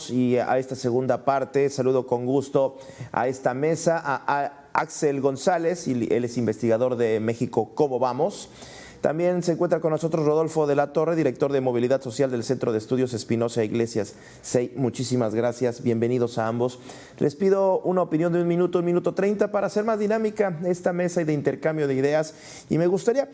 Vamos y a esta segunda parte. Saludo con gusto a esta mesa a Axel González, y él es investigador de México ¿Cómo vamos? También se encuentra con nosotros Rodolfo de la Torre, director de Movilidad Social del Centro de Estudios Espinosa Iglesias. Muchísimas gracias, bienvenidos a ambos. Les pido una opinión de un minuto 30 para hacer más dinámica esta mesa y de intercambio de ideas. Y me gustaría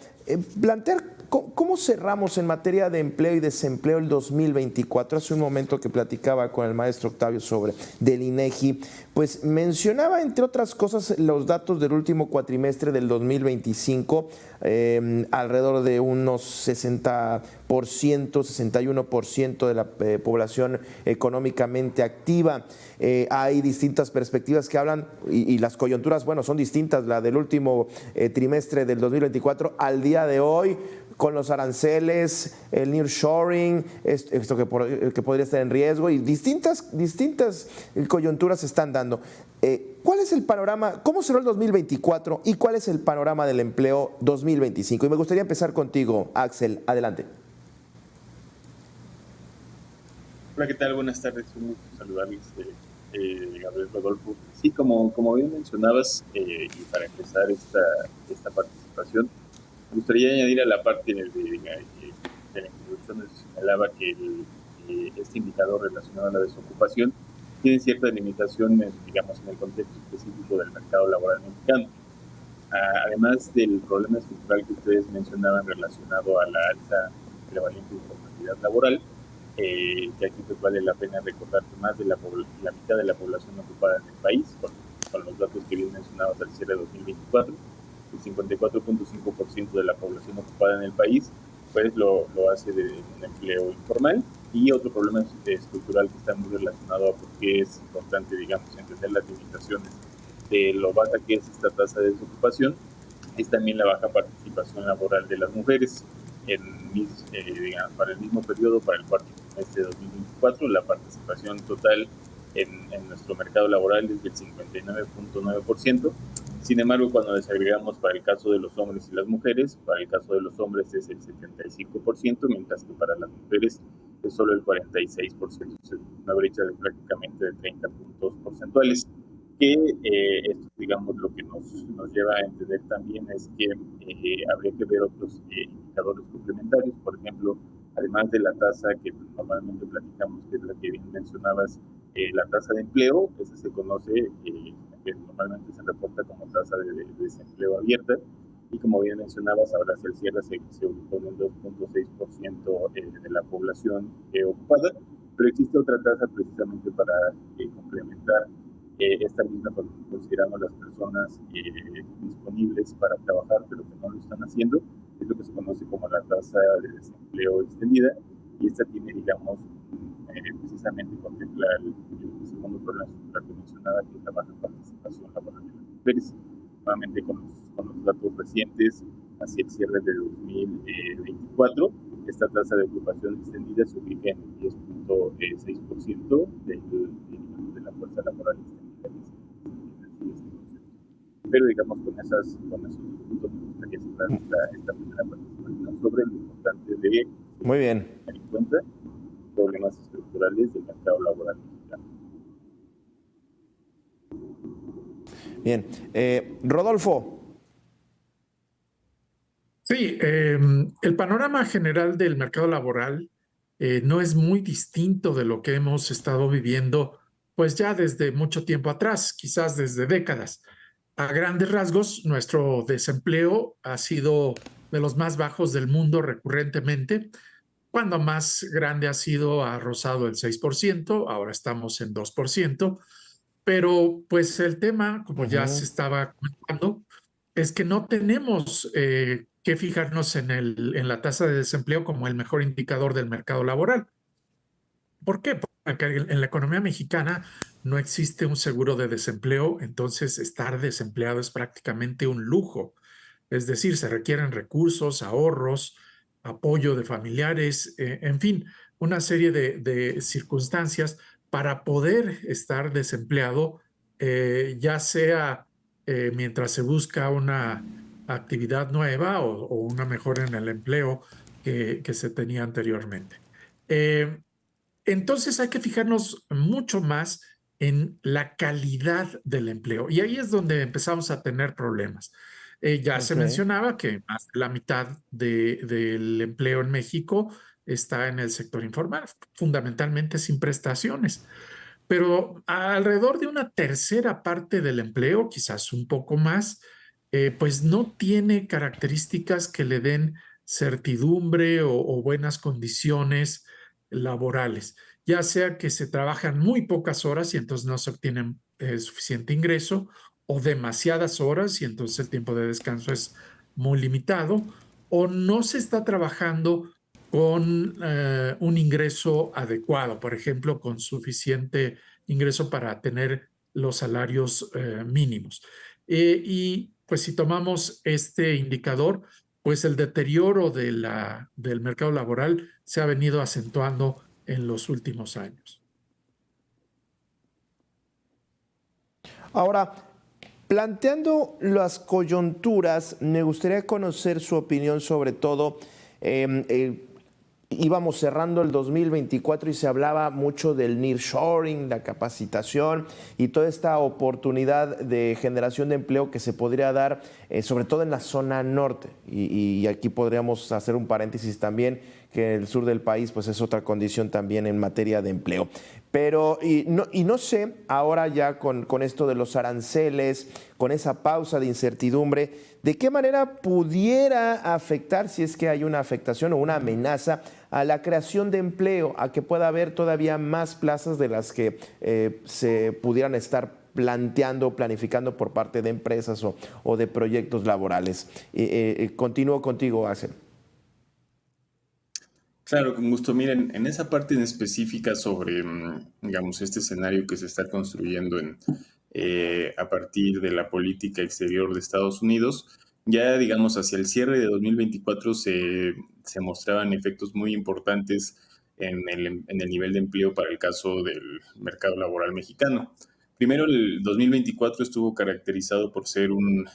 plantear cómo cerramos en materia de empleo y desempleo el 2024. Hace un momento que platicaba con el maestro Octavio sobre del INEGI, pues mencionaba, entre otras cosas, los datos del último cuatrimestre del 2025, alrededor de unos 60%, 61% de la población económicamente activa. Hay distintas perspectivas que hablan, y las coyunturas, bueno, son distintas. La del último trimestre del 2024 al día de hoy, con los aranceles, el nearshoring, esto que podría estar en riesgo, y distintas coyunturas se están dando. ¿Cuál es el panorama? ¿Cómo cerró el 2024 y cuál es el panorama del empleo 2025? Y me gustaría empezar contigo, Axel. Adelante. Hola, ¿qué tal? Buenas tardes. Un gusto saludarles, Gabriel, Rodolfo. Sí, como bien mencionabas, y para empezar esta participación, me gustaría añadir a la parte de la introducción donde se señalaba que este indicador relacionado a la desocupación tiene cierta limitación, digamos, en el contexto específico del mercado laboral mexicano. Además del problema estructural que ustedes mencionaban relacionado a la alta prevalente informalidad laboral, que aquí pues vale la pena recordar que más de la mitad de la población ocupada en el país, con los datos que bien mencionados al cierre de 2024, el 54.5% de la población ocupada en el país pues lo hace de un empleo informal. Y otro problema estructural que está muy relacionado a por qué es importante, digamos, entender las limitaciones de lo baja que es esta tasa de desocupación, es también la baja participación laboral de las mujeres. Digamos, para el mismo periodo, para el cuarto trimestre de 2024, la participación total en nuestro mercado laboral es del 59.9%. Sin embargo, cuando desagregamos para el caso de los hombres y las mujeres, para el caso de los hombres es el 75%, mientras que para las mujeres es solo el 46%, es una brecha de prácticamente de 30 puntos porcentuales. Que esto, digamos, lo que nos lleva a entender también es que habría que ver otros indicadores complementarios. Por ejemplo, además de la tasa que normalmente platicamos, que es la que bien mencionabas, la tasa de empleo, esa se conoce, que normalmente se reporta como tasa de desempleo abierta, y como bien mencionabas, ahora hacia el cierre se ubicó en el 2.6% de la población ocupada, pero existe otra tasa precisamente para complementar esta misma, cuando consideramos las personas disponibles para trabajar pero que no lo están haciendo, es lo que se conoce como la tasa de desempleo extendida, y esta tiene, digamos, precisamente contempla el segundo problema estructural que mencionaba, que es la baja participación laboral de las mujeres. Nuevamente con los datos recientes hacia el cierre de 2024, esta tasa de ocupación extendida se ubica en el 10.6% de la fuerza laboral extendida. Pero digamos, con esos puntos me gustaría cerrar esta primera participación sobre lo importante de Muy bien. tener en cuenta problemas estructurales del mercado laboral mexicano. Bien. Rodolfo. Sí, el panorama general del mercado laboral no es muy distinto de lo que hemos estado viviendo, pues ya desde mucho tiempo atrás, quizás desde décadas. A grandes rasgos, nuestro desempleo ha sido de los más bajos del mundo recurrentemente. Cuando más grande ha rozado el 6%, ahora estamos en 2%, pero pues el tema, como ya se estaba comentando, es que no tenemos que fijarnos en la tasa de desempleo como el mejor indicador del mercado laboral. ¿Por qué? Porque en la economía mexicana no existe un seguro de desempleo, entonces estar desempleado es prácticamente un lujo. Es decir, se requieren recursos, ahorros, apoyo de familiares, en fin, una serie de circunstancias para poder estar desempleado, ya sea mientras se busca una actividad nueva o una mejora en el empleo que se tenía anteriormente. Entonces hay que fijarnos mucho más en la calidad del empleo y ahí es donde empezamos a tener problemas. Ya se Ok. mencionaba que más de la mitad del empleo en México está en el sector informal, fundamentalmente sin prestaciones, pero alrededor de una tercera parte del empleo, quizás un poco más, pues no tiene características que le den certidumbre o buenas condiciones laborales, ya sea que se trabajan muy pocas horas y entonces no se obtienen suficiente ingreso, o demasiadas horas y entonces el tiempo de descanso es muy limitado, o no se está trabajando con un ingreso adecuado, por ejemplo, con suficiente ingreso para tener los salarios mínimos. Y pues si tomamos este indicador, pues el deterioro del mercado laboral se ha venido acentuando en los últimos años. Ahora, planteando las coyunturas, me gustaría conocer su opinión sobre todo. eh, eh, Íbamos cerrando el 2024 y se hablaba mucho del nearshoring, la capacitación y toda esta oportunidad de generación de empleo que se podría dar, sobre todo en la zona norte. Y aquí podríamos hacer un paréntesis también, que el sur del país pues es otra condición también en materia de empleo. Pero, y no sé, ahora ya con esto de los aranceles, con esa pausa de incertidumbre, ¿de qué manera pudiera afectar, si es que hay una afectación o una amenaza, a la creación de empleo, a que pueda haber todavía más plazas de las que se pudieran estar planteando, planificando por parte de empresas o de proyectos laborales? Continúo contigo, Axel. Claro, con gusto. Miren, en esa parte en específica sobre, digamos, este escenario que se está construyendo a partir de la política exterior de Estados Unidos, ya, digamos, hacia el cierre de 2024 se mostraban efectos muy importantes en el nivel de empleo para el caso del mercado laboral mexicano. Primero, el 2024 estuvo caracterizado por ser un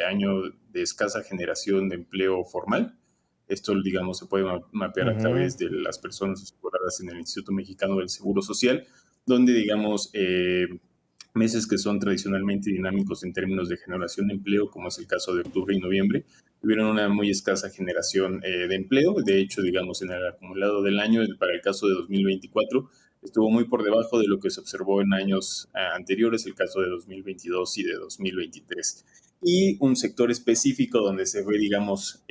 año de escasa generación de empleo formal. Esto, digamos, se puede mapear a Ujú. través de las personas aseguradas en el Instituto Mexicano del Seguro Social, donde, digamos, meses que son tradicionalmente dinámicos en términos de generación de empleo, como es el caso de octubre y noviembre, tuvieron una muy escasa generación de empleo. De hecho, digamos, en el acumulado del año, para el caso de 2024, estuvo muy por debajo de lo que se observó en años anteriores, el caso de 2022 y de 2023. Y un sector específico donde se ve, digamos,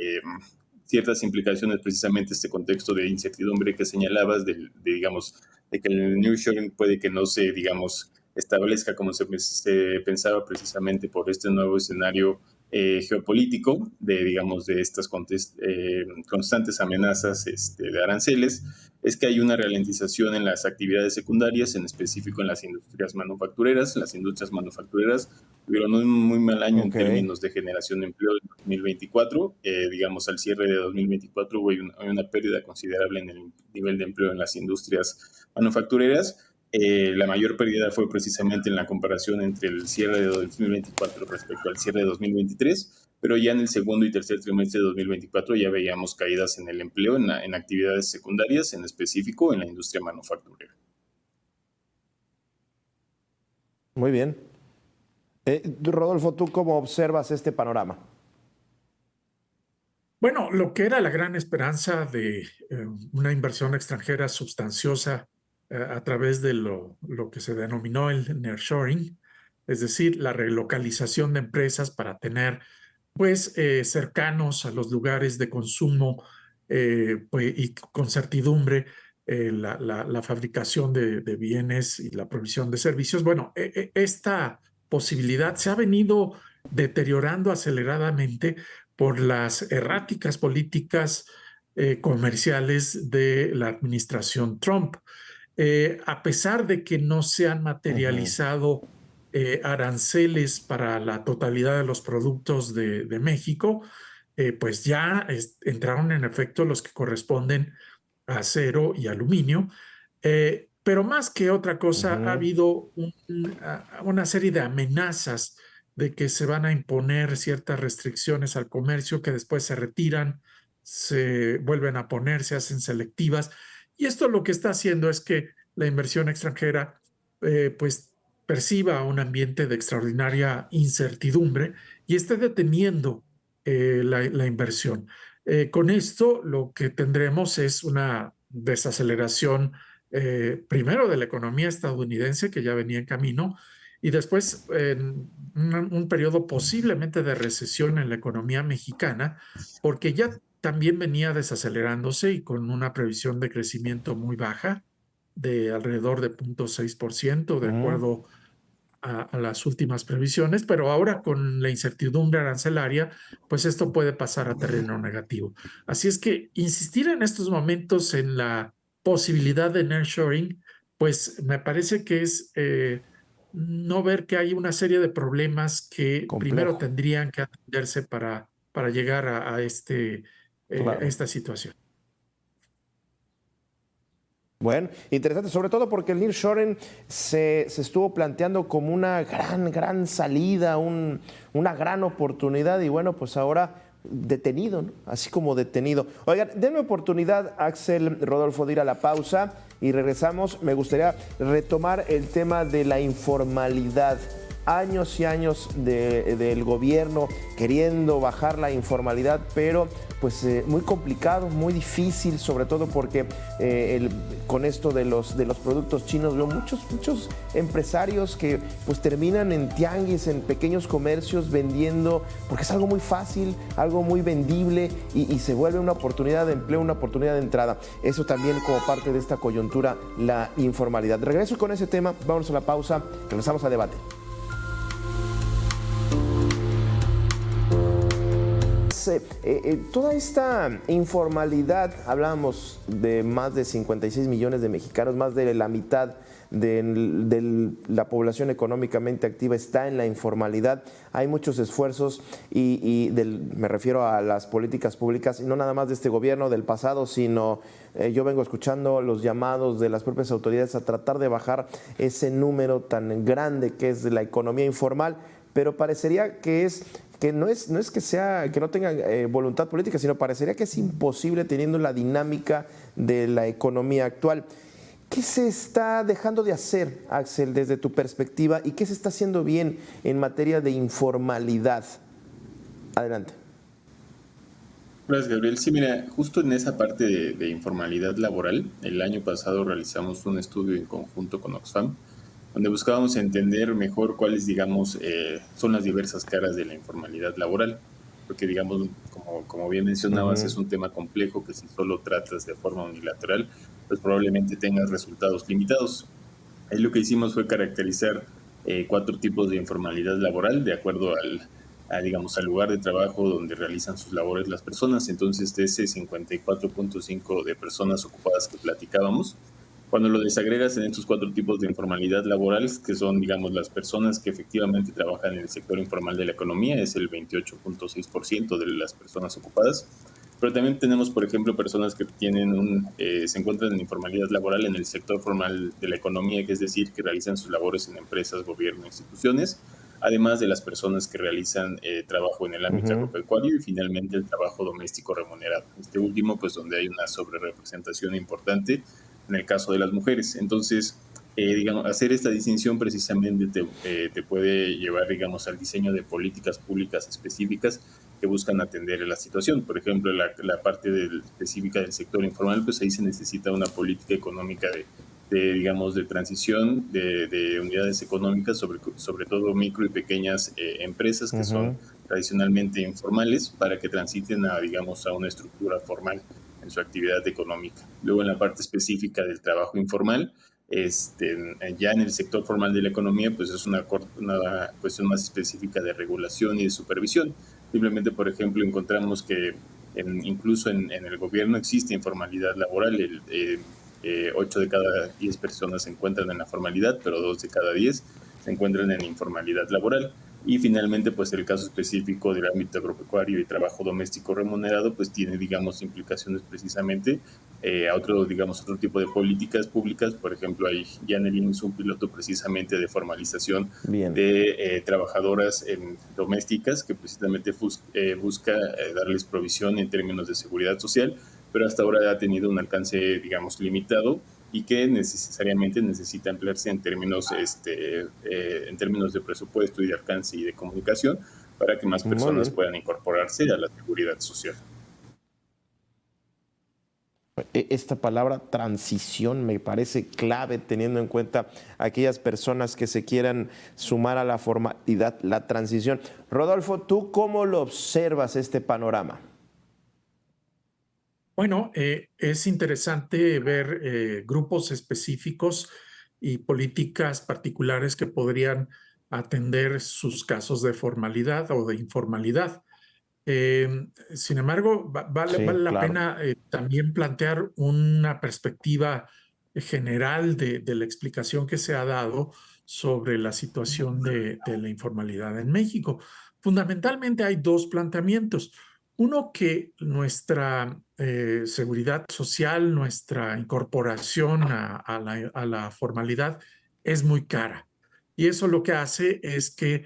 ciertas implicaciones, precisamente este contexto de incertidumbre que señalabas, digamos, de que el nearshoring puede que no se, digamos, establezca como se pensaba, precisamente por este nuevo escenario geopolítico digamos, de estas constantes amenazas de aranceles, es que hay una ralentización en las actividades secundarias, en específico en las industrias manufactureras. Las industrias manufactureras tuvieron un muy mal año en Ok. términos de generación de empleo en 2024. Digamos, al cierre de 2024 hubo una pérdida considerable en el nivel de empleo en las industrias manufactureras. La mayor pérdida fue precisamente en la comparación entre el cierre de 2024 respecto al cierre de 2023, pero ya en el segundo y tercer trimestre de 2024 ya veíamos caídas en el empleo en actividades secundarias, en específico en la industria manufacturera. Muy bien. Rodolfo, ¿tú cómo observas este panorama? Bueno, lo que era la gran esperanza de una inversión extranjera sustanciosa a través de lo que se denominó el nearshoring, es decir, la relocalización de empresas para tener pues cercanos a los lugares de consumo pues, y con certidumbre la fabricación de bienes y la provisión de servicios. Bueno, esta posibilidad se ha venido deteriorando aceleradamente por las erráticas políticas comerciales de la administración Trump. A pesar de que no se han Ujú. materializado aranceles para la totalidad de los productos de México, pues ya entraron en efecto los que corresponden a acero y aluminio. Pero más que otra cosa, ha Ujú. habido una serie de amenazas de que se van a imponer ciertas restricciones al comercio que después se retiran, se vuelven a poner, se hacen selectivas. Y esto lo que está haciendo es que la inversión extranjera pues perciba un ambiente de extraordinaria incertidumbre y esté deteniendo la inversión. Con esto lo que tendremos es una desaceleración primero de la economía estadounidense, que ya venía en camino, y después en un periodo posiblemente de recesión en la economía mexicana, porque ya también venía desacelerándose y con una previsión de crecimiento muy baja de alrededor de 0.6%, de Ujú. acuerdo a las últimas previsiones, pero ahora con la incertidumbre arancelaria, pues esto puede pasar a terreno negativo. Así es que insistir en estos momentos en la posibilidad de nearshoring, pues me parece que es no ver que hay una serie de problemas que primero Complejo, tendrían que atenderse para llegar a claro. esta situación. Bueno, interesante, sobre todo porque el nearshoring se estuvo planteando como una gran salida, una gran oportunidad y bueno, pues ahora detenido, ¿no? Así como detenido. Oigan, denme oportunidad, Axel, Rodolfo, de ir a la pausa y regresamos. Me gustaría retomar el tema de la informalidad. Años y años del gobierno queriendo bajar la informalidad, pero pues muy complicado, muy difícil, sobre todo porque con esto de los productos chinos veo muchos empresarios que pues terminan en tianguis, en pequeños comercios vendiendo, porque es algo muy fácil, algo muy vendible y se vuelve una oportunidad de empleo, una oportunidad de entrada. Eso también como parte de esta coyuntura, la informalidad. Regreso con ese tema, vámonos a la pausa, regresamos a debate. Toda esta informalidad, hablamos de más de 56 millones de mexicanos, más de la mitad de la población económicamente activa está en la informalidad. Hay muchos esfuerzos me refiero a las políticas públicas, y no nada más de este gobierno, del pasado, sino yo vengo escuchando los llamados de las propias autoridades a tratar de bajar ese número tan grande que es de la economía informal, pero parecería que no es que no tengan voluntad política, sino parecería que es imposible teniendo la dinámica de la economía actual. ¿Qué se está dejando de hacer, Axel, desde tu perspectiva, y qué se está haciendo bien en materia de informalidad? Adelante. Gracias, Gabriel. Sí, mira, justo en esa parte de informalidad laboral, el año pasado realizamos un estudio en conjunto con Oxfam, donde buscábamos entender mejor cuáles, digamos, son las diversas caras de la informalidad laboral, porque, digamos, como bien mencionabas, es un tema complejo que si solo tratas de forma unilateral, pues probablemente tengas resultados limitados. Ahí lo que hicimos fue caracterizar 4 tipos de informalidad laboral de acuerdo digamos, al lugar de trabajo donde realizan sus labores las personas. Entonces, de ese 54.5 de personas ocupadas que platicábamos, cuando lo desagregas en estos 4 tipos de informalidad laboral, que son, digamos, las personas que efectivamente trabajan en el sector informal de la economía, es el 28.6% de las personas ocupadas. Pero también tenemos, por ejemplo, personas que se encuentran en informalidad laboral en el sector formal de la economía, que es decir, que realizan sus labores en empresas, gobierno, instituciones, además de las personas que realizan trabajo en el ámbito agropecuario y finalmente el trabajo doméstico remunerado. Este último, pues donde hay una sobrerepresentación importante en el caso de las mujeres. Entonces, digamos, hacer esta distinción precisamente te puede llevar, digamos, al diseño de políticas públicas específicas que buscan atender la situación. Por ejemplo, la parte específica del sector informal, pues ahí se necesita una política económica digamos, de transición de unidades económicas, sobre todo micro y pequeñas empresas que son tradicionalmente informales, para que transiten digamos, a una estructura formal en su actividad económica. Luego, en la parte específica del trabajo informal, ya en el sector formal de la economía, pues es una cuestión más específica de regulación y de supervisión. Simplemente, por ejemplo, encontramos que incluso en el gobierno existe informalidad laboral. 8 de cada 10 personas se encuentran en la formalidad, pero 2 de cada 10 se encuentran en informalidad laboral. Y finalmente, pues el caso específico del ámbito agropecuario y trabajo doméstico remunerado, pues tiene, digamos, implicaciones precisamente a otro tipo de políticas públicas. Por ejemplo, hay ya en el IMSS un piloto precisamente de formalización Bien. de trabajadoras domésticas que precisamente busca darles provisión en términos de seguridad social, pero hasta ahora ha tenido un alcance, digamos, limitado y que necesariamente necesita emplearse en términos de presupuesto y de alcance y de comunicación para que más personas puedan incorporarse a la seguridad social. Esta palabra transición me parece clave, teniendo en cuenta aquellas personas que se quieran sumar a la formalidad, la transición. Rodolfo, ¿tú cómo lo observas este panorama? Bueno, es interesante ver grupos específicos y políticas particulares que podrían atender sus casos de formalidad o de informalidad. Sin embargo, vale la pena también plantear una perspectiva general de la explicación que se ha dado sobre la situación de la informalidad en México. Fundamentalmente hay dos planteamientos. Uno, que nuestra seguridad social, nuestra incorporación a la formalidad es muy cara. Y eso lo que hace es que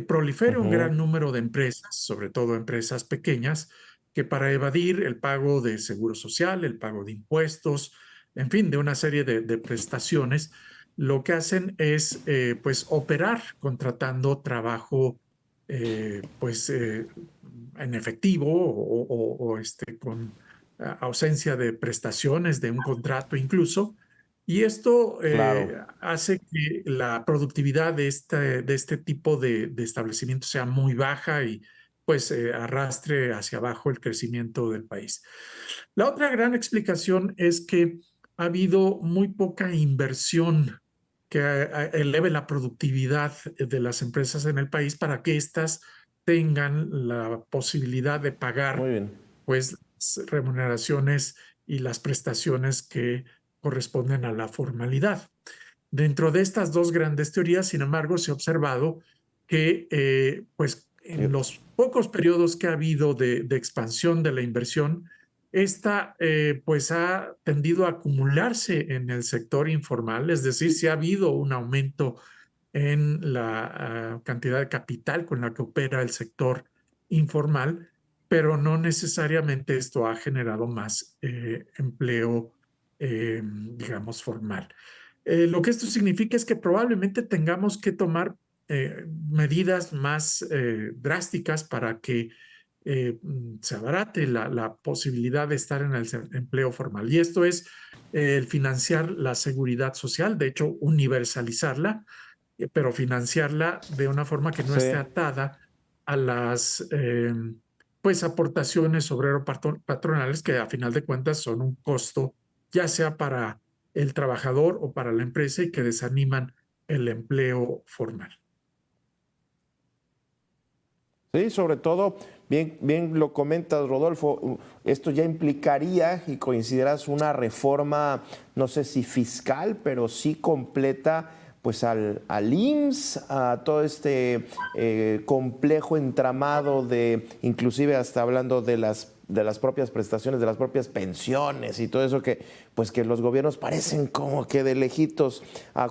prolifera un gran número de empresas, sobre todo empresas pequeñas, que para evadir el pago de seguro social, el pago de impuestos, en fin, de una serie de prestaciones, lo que hacen es pues operar contratando trabajo en efectivo o con ausencia de prestaciones, de un contrato incluso. Y esto hace que la productividad de este tipo de establecimientos sea muy baja y pues arrastre hacia abajo el crecimiento del país. La otra gran explicación es que ha habido muy poca inversión que eleve la productividad de las empresas en el país para que éstas tengan la posibilidad de pagar pues remuneraciones y las prestaciones que corresponden a la formalidad. Dentro de estas dos grandes teorías, sin embargo, se ha observado que pues en los pocos periodos que ha habido de expansión de la inversión, esta pues ha tendido a acumularse en el sector informal, es decir, si ha habido un aumento en la cantidad de capital con la que opera el sector informal, pero no necesariamente esto ha generado más empleo, digamos, formal. Lo que esto significa es que probablemente tengamos que tomar medidas más drásticas para que se abarate la posibilidad de estar en el empleo formal. Y esto es el financiar la seguridad social, de hecho, universalizarla, pero financiarla de una forma que no esté atada a las pues aportaciones obrero-patronales, que a final de cuentas son un costo, ya sea para el trabajador o para la empresa, y que desaniman el empleo formal. Sí, sobre todo, bien lo comentas, Rodolfo, esto ya implicaría, y coincidirás, una reforma, no sé si fiscal, pero sí completa, pues al IMSS, a todo este complejo entramado de, inclusive hasta hablando de las propias prestaciones, de las propias pensiones y todo eso que los gobiernos parecen como que de lejitos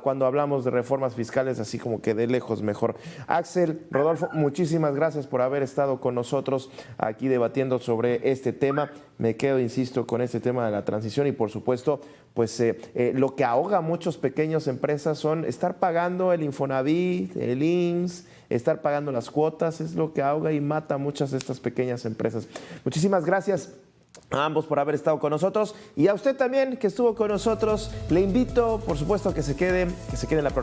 cuando hablamos de reformas fiscales, así como que de lejos mejor. Axel, Rodolfo, muchísimas gracias por haber estado con nosotros aquí debatiendo sobre este tema. Me quedo, insisto, con este tema de la transición y por supuesto, pues lo que ahoga a muchas pequeñas empresas son estar pagando el Infonavit, el IMSS, estar pagando las cuotas, es lo que ahoga y mata a muchas de estas pequeñas empresas. Muchísimas gracias a ambos por haber estado con nosotros y a usted también que estuvo con nosotros. Le invito, por supuesto, que se quede en la programación.